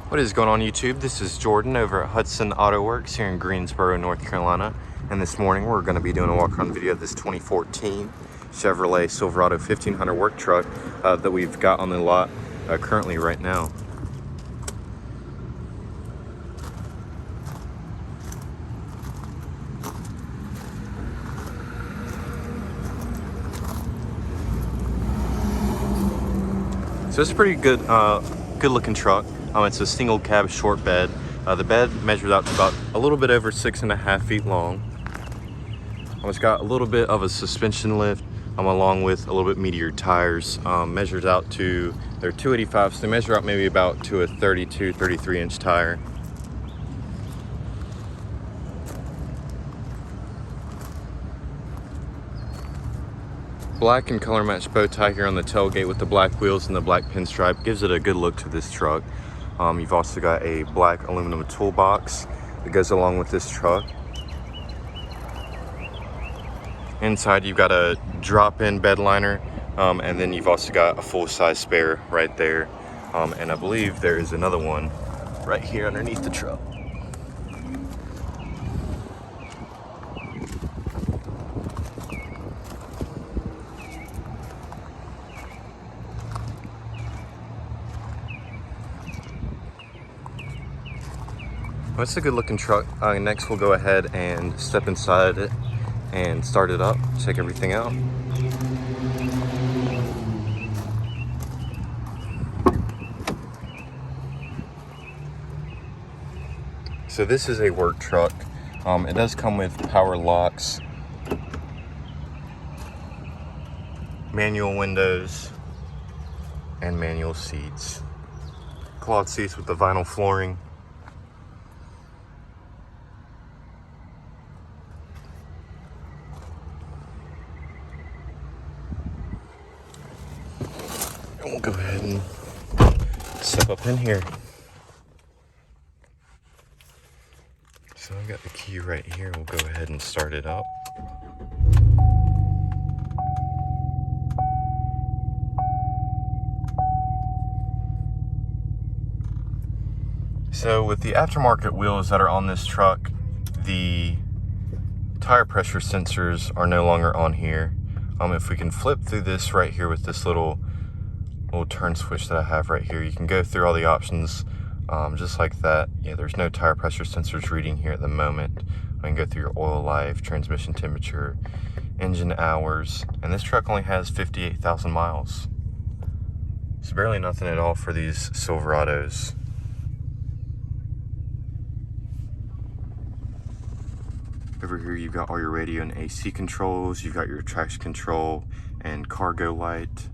What is going on YouTube? This is Jordan over at Hudson Autoworks here in Greensboro, North Carolina. And this morning we're going to be doing a walk-around video of this 2014 Chevrolet Silverado 1500 work truck that we've got on the lot currently right now. So it's a pretty good looking truck. It's a single cab short bed. The bed measures out to about a little bit over 6.5 feet long. It's got a little bit of a suspension lift along with a little bit meatier tires. Measures out to, they're 285, so they measure out maybe about to a 32, 33 inch tire. Black and color matched bow tie here on the tailgate with the black wheels and the black pinstripe gives it a good look to this truck. You've also got a black aluminum toolbox that goes along with this truck. Inside you've got a drop-in bed liner, and then you've also got a full-size spare right there. And I believe there is another one right here underneath the truck. Well, it's a good looking truck. Next we'll go ahead and step inside it and start it up, check everything out. So this is a work truck. It does come with power locks, manual windows, and manual seats. Cloth seats with the vinyl flooring. And we'll go ahead and step up in here. So I've got the key right here. We'll go ahead and start it up. So with the aftermarket wheels that are on this truck, the tire pressure sensors are no longer on here. If we can flip through this right here with this little turn switch that I have right here, you can go through all the options just like that. Yeah, there's no tire pressure sensors reading here at the moment. I can go through your oil life, transmission temperature, engine hours, and this truck only has 58,000 miles. It's barely nothing at all for these Silverados. Over here you've got all your radio and AC controls, you've got your traction control and cargo light.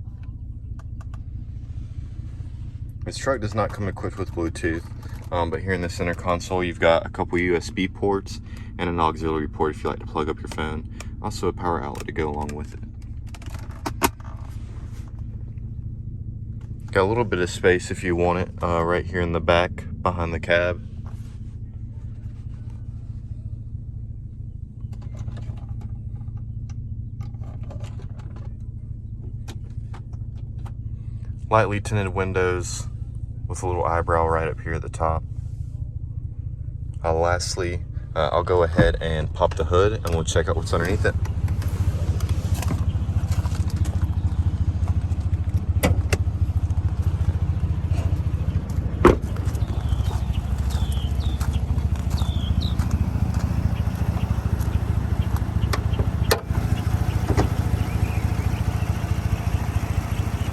This truck does not come equipped with Bluetooth, but here in the center console you've got a couple USB ports and an auxiliary port if you like to plug up your phone. Also a power outlet to go along with it. Got a little bit of space if you want it right here in the back behind the cab. Lightly tinted windows with a little eyebrow right up here at the top. Lastly, I'll go ahead and pop the hood and we'll check out what's underneath it.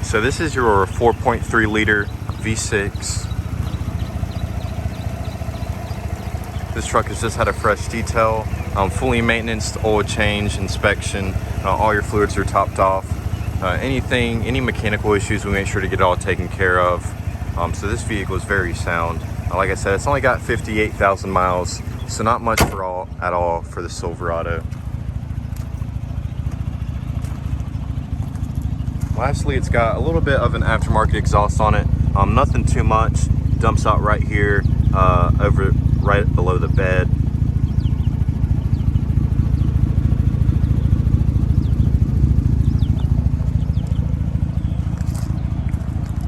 So this is your 4.3 liter V6. This truck has just had a fresh detail, fully maintenance, oil change, inspection. All your fluids are topped off. Any mechanical issues, we make sure to get it all taken care of. So this vehicle is very sound. Like I said, it's only got 58,000 miles, so not much at all for the Silverado. Lastly, it's got a little bit of an aftermarket exhaust on it. Nothing too much. Dumps out right here, right below the bed.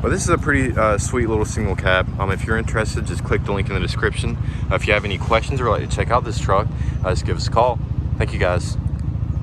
Well, this is a pretty sweet little single cab. If you're interested, just click the link in the description. If you have any questions or would like to check out this truck, just give us a call. Thank you guys.